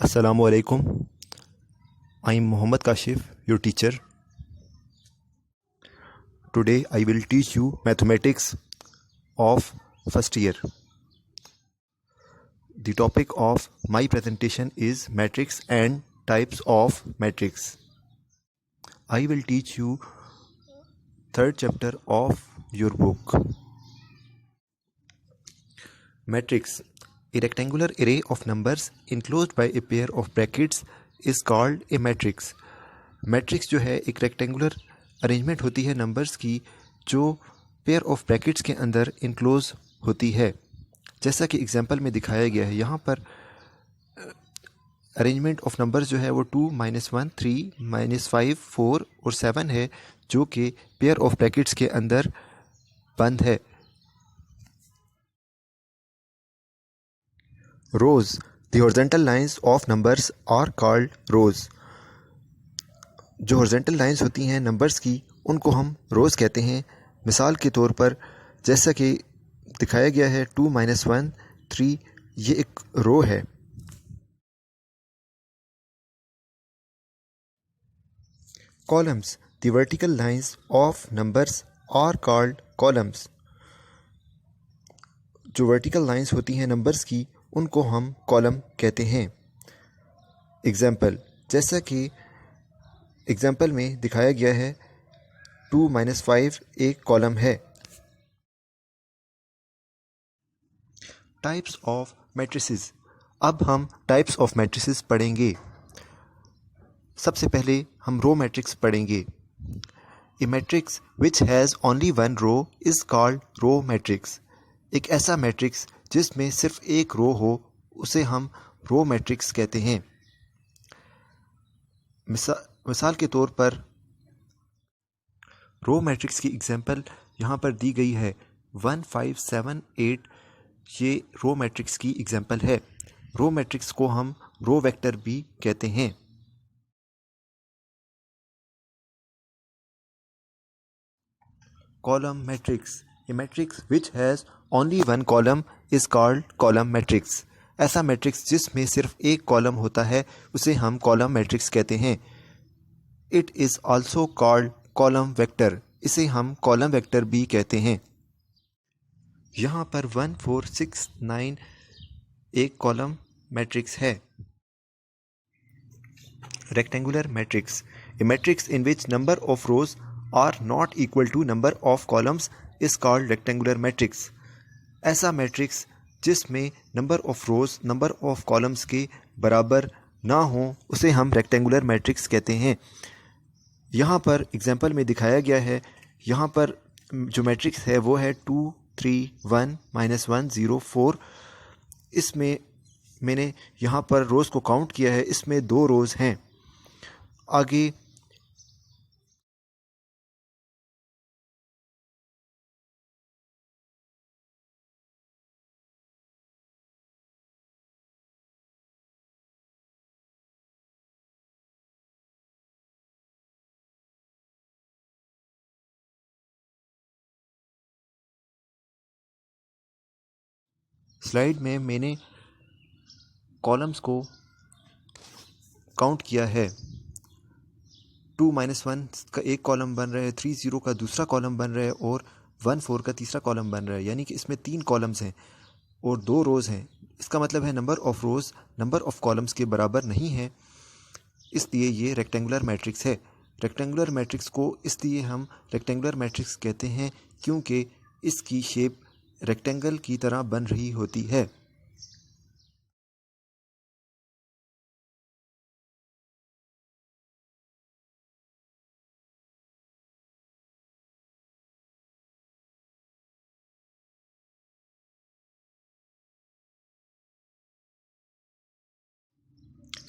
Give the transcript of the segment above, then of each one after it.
Assalamu alaikum. I am Muhammad Kashif, your teacher. Today I will teach you mathematics of first year. The topic of my presentation is matrix and types of matrix. I will teach you third chapter of your book. Matrix. A rectangular array of numbers enclosed by a pair of brackets is called a matrix. Matrix जो है एक rectangular arrangement होती है numbers की जो pair of brackets के अंदर enclose होती है। जैसा कि एग्जांपल में दिखाया गया है, यहाँ पर अरेंजमेंट ऑफ नंबर्स जो है वो 2, -1, 3, -5, 4 और 7 है, जो कि पेयर ऑफ ब्रैकेट्स के अंदर बंद है। Rows, the horizontal lines of numbers are called rows. जो हॉरिजॉन्टल लाइंस होती हैं नंबर्स की, उनको हम रोज़ कहते हैं। मिसाल के तौर पर जैसा कि दिखाया गया है 2, -1, 3, ये एक रो है। Columns, the vertical lines of numbers are called columns. जो वर्टिकल लाइंस होती हैं नंबर्स की, उनको हम कॉलम कहते हैं। एग्जाम्पल, जैसा कि एग्जाम्पल में दिखाया गया है 2, -5 एक कॉलम है। Types of matrices. अब हम टाइप्स ऑफ मैट्रिसेस पढ़ेंगे। सबसे पहले हम रो मैट्रिक्स पढ़ेंगे। A matrix which has only one row is called row matrix. एक ऐसा मैट्रिक्स जिसमें सिर्फ एक रो हो, उसे हम रो मैट्रिक्स कहते हैं। मिसाल के तौर पर रो मैट्रिक्स की एग्जांपल यहाँ पर दी गई है 1, 5, 7, 8। ये रो मैट्रिक्स की एग्जांपल है। रो मैट्रिक्स को हम रो वेक्टर भी कहते हैं। Column matrix. A matrix which has only one column is called column matrix. ऐसा मैट्रिक्स जिसमें सिर्फ एक कॉलम होता है, उसे हम कॉलम मैट्रिक्स कहते हैं। It is also called column vector. इसे हम कॉलम वेक्टर भी कहते हैं। यहाँ पर 1, 4, 6, 9 एक कॉलम मैट्रिक्स है। Rectangular matrix. A matrix in which number of rows are not equal to number of columns is called rectangular matrix. ऐसा मैट्रिक्स जिसमें number of rows number of columns के बराबर ना हो, उसे हम रेक्टेंगुलर मैट्रिक्स कहते हैं। यहाँ पर एग्जांपल में दिखाया गया है, यहाँ पर जो मैट्रिक्स है वो है 2, 3, 1, -1, 0, 4। इसमें मैंने यहाँ पर रोज़ को काउंट किया है, इसमें 2 रोज़ हैं। आगे स्लाइड में मैंने कॉलम्स को काउंट किया है। 2, -1 का एक कॉलम बन रहा है, 3, 0 का दूसरा कॉलम बन रहा है और 1, 4 का तीसरा कॉलम बन रहा है। यानी कि इसमें 3 कॉलम्स हैं और 2 रोज़ हैं। इसका मतलब है number of rows number of columns के बराबर नहीं है, इसलिए ये रेक्टेंगुलर मैट्रिक्स है। रेक्टेंगुलर मैट्रिक्स को इसलिए हम रेक्टेंगुलर मैट्रिक्स कहते हैं क्योंकि इसकी शेप रेक्टेंगल की तरह बन रही होती है।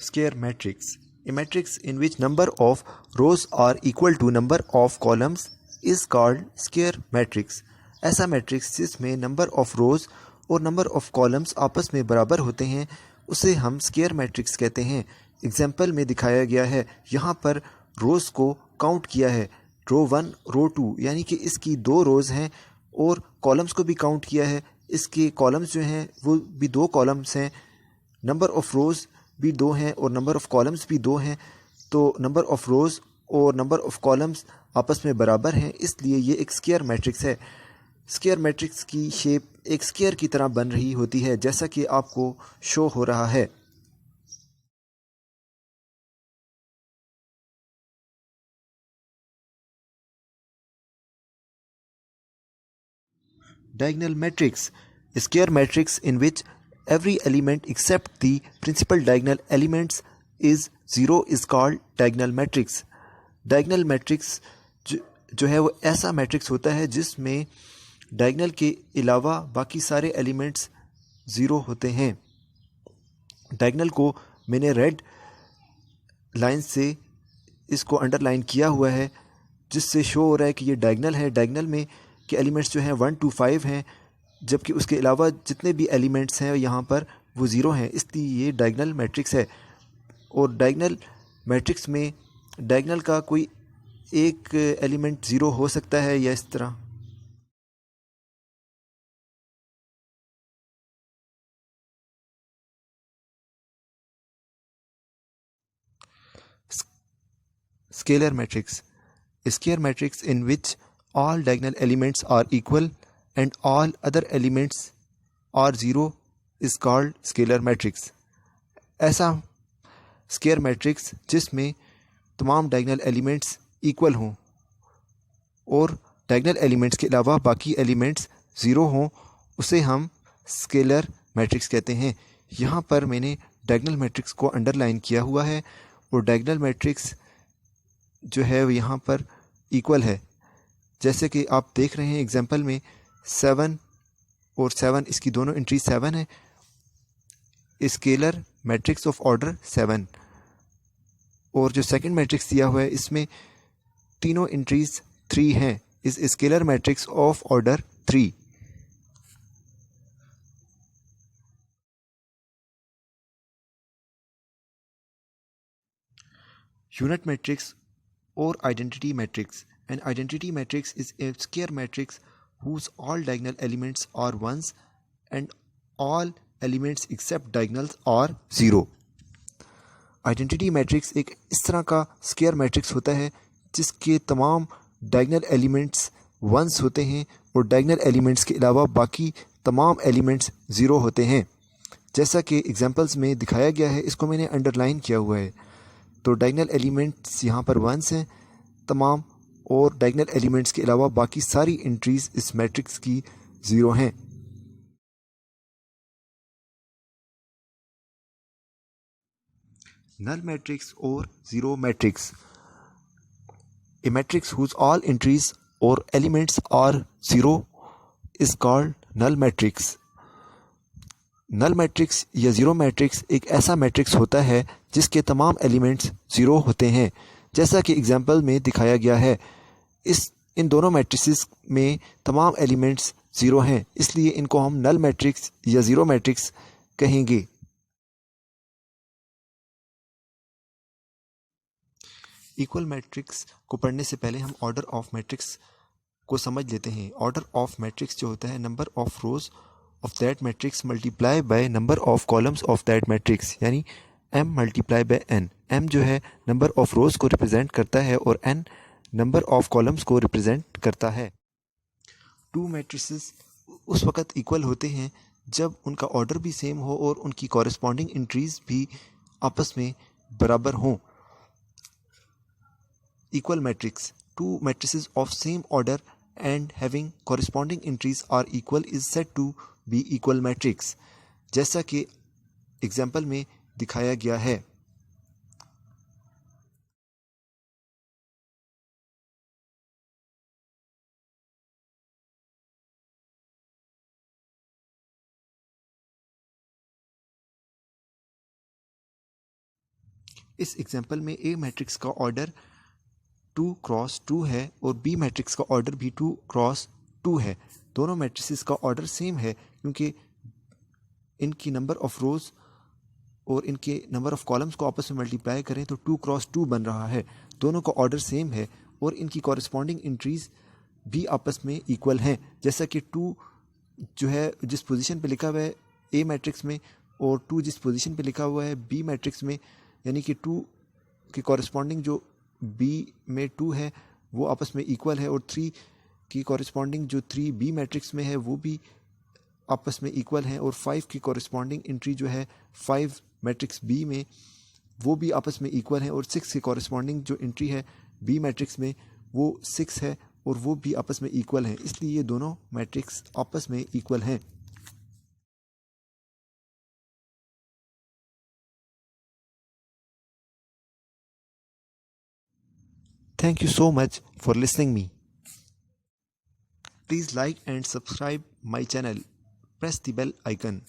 Square matrix. A matrix in which number of rows are equal to number of columns is called square matrix. ऐसा मैट्रिक्स जिसमें नंबर ऑफ रोज़ और नंबर ऑफ कॉलम्स आपस में बराबर होते हैं, उसे हम स्क्वायर मैट्रिक्स कहते हैं। एग्जाम्पल में दिखाया गया है, यहाँ पर रोज़ को काउंट किया है, रो 1, रो 2, यानी कि इसकी 2 रोज़ हैं, और कॉलम्स को भी काउंट किया है, इसके कॉलम्स जो हैं वो भी 2 कॉलम्स हैं। नंबर ऑफ रोज़ भी 2 हैं और नंबर ऑफ़ कॉलम्स भी 2 हैं, तो नंबर ऑफ़ रोज़ और नंबर ऑफ़ कॉलम्स आपस में बराबर हैं, इसलिए ये एक स्क्वायर मैट्रिक्स है। स्क्वायर मैट्रिक्स की शेप एक स्क्वायर की तरह बन रही होती है, जैसा कि आपको शो हो रहा है। Diagonal matrix, a square matrix in which every element except the principal diagonal elements is 0 is called diagonal matrix. Diagonal matrix जो है वो ऐसा मैट्रिक्स होता है जिसमें डायगनल के अलावा बाकी सारे एलिमेंट्स 0 होते हैं। डायगनल को मैंने रेड लाइन से इसको अंडरलाइन किया हुआ है, जिससे शो हो रहा है कि ये डायगनल है। डायगनल में के एलिमेंट्स जो हैं 1 to 5 हैं, जबकि उसके अलावा जितने भी एलिमेंट्स हैं यहाँ पर वो 0 हैं, इसलिए ये डायगनल मैट्रिक्स है। और डायगनल मैट्रिक्स में डायगनल का कोई एक एलिमेंट 0 हो सकता है या इस तरह। Scalar matrix, a square matrix in which all diagonal elements are equal and all other elements are 0 is called scalar matrix. ऐसा स्क्वायर मैट्रिक्स जिसमें तमाम डायगनल एलिमेंट्स इक्वल हों और डायगनल एलिमेंट्स के अलावा बाकी एलिमेंट्स 0 हों, उसे हम स्केलर मैट्रिक्स कहते हैं। यहाँ पर मैंने डायगनल मैट्रिक्स को अंडरलाइन किया हुआ है और डायगनल मैट्रिक्स जो है वो यहाँ पर इक्वल है, जैसे कि आप देख रहे हैं एग्जांपल में 7 और 7, इसकी दोनों एंट्री 7 है। स्केलर मैट्रिक्स ऑफ ऑर्डर 7 और जो सेकंड मैट्रिक्स दिया हुआ है इसमें तीनों एंट्रीज 3 हैं, इस scalar matrix of order 3। Unit matrix or identity matrix. An identity matrix is a square matrix whose all diagonal elements are ones and all elements except diagonals are 0. Identity matrix एक इस तरह का square matrix होता है जिसके तमाम diagonal elements once होते हैं और डायगनल एलिमेंट्स के अलावा बाकी तमाम एलिमेंट्स 0 होते हैं, जैसा कि एग्जांपल्स में दिखाया गया है। इसको मैंने अंडरलाइन किया हुआ है। तो डायगनल एलिमेंट्स यहाँ पर वंस हैं तमाम और डायगनल एलिमेंट्स के अलावा बाकी सारी एंट्रीज इस मैट्रिक्स की 0 हैं। नल मैट्रिक्स और zero matrix, a matrix whose all entries और elements are 0 is called null matrix. Null matrix या ज़ीरो मैट्रिक्स एक ऐसा मैट्रिक्स होता है जिसके तमाम एलिमेंट्स 0 होते हैं, जैसा कि एग्जांपल में दिखाया गया है। इन दोनों मैट्रिसेस में तमाम एलिमेंट्स 0 हैं, इसलिए इनको हम नल मैट्रिक्स या ज़ीरो मैट्रिक्स कहेंगे। इक्वल मैट्रिक्स को पढ़ने से पहले हम ऑर्डर ऑफ मैट्रिक्स को समझ लेते हैं। ऑर्डर ऑफ मैट्रिक्स जो होता है number of rose of that matrix multiply by number of columns of that matrix, यानी m multiply by n। m जो है नंबर ऑफ रोज को रिप्रेजेंट करता है और n नंबर ऑफ कॉलम्स को रिप्रेजेंट करता है। टू मैट्रिसेस उस वक़्त इक्वल होते हैं जब उनका ऑर्डर भी सेम हो और उनकी कॉरेस्पॉन्डिंग एंट्रीज भी आपस में बराबर हों। Equal matrix, two matrices of same order and having corresponding entries are equal is said to be equal matrix, जैसा कि एग्जाम्पल में दिखाया गया है। इस एग्जाम्पल में ए मैट्रिक्स का ऑर्डर 2 क्रॉस 2 है और बी मैट्रिक्स का ऑर्डर भी 2 क्रॉस 2 है। दोनों मैट्रिसेस का ऑर्डर सेम है क्योंकि इनकी नंबर ऑफ रोज और इनके नंबर ऑफ कॉलम्स को आपस में मल्टीप्लाई करें तो 2 क्रॉस 2 बन रहा है। दोनों का ऑर्डर सेम है और इनकी कॉरेस्पॉन्डिंग एंट्रीज भी आपस में इक्वल हैं, जैसा कि 2 जो है जिस पोजीशन पे लिखा हुआ है ए मैट्रिक्स में और 2 जिस पोजीशन पे लिखा हुआ है बी मैट्रिक्स में, यानी कि 2 के कॉरस्पॉन्डिंग जो बी में 2 है वो आपस में इक्वल है, और 3 की कॉरस्पॉन्डिंग जो 3 बी मैट्रिक्स में है वो भी आपस में इक्वल हैं, और 5 की कॉरस्पॉन्डिंग एंट्री जो है 5 मैट्रिक्स बी में वो भी आपस में इक्वल है, और 6 की कॉरस्पॉन्डिंग जो एंट्री है बी मैट्रिक्स में वो 6 है और वो भी आपस में इक्वल हैं, इसलिए ये दोनों मैट्रिक्स आपस में इक्वल हैं। Thank you so much for listening me. Please like and subscribe my channel. Press the bell icon.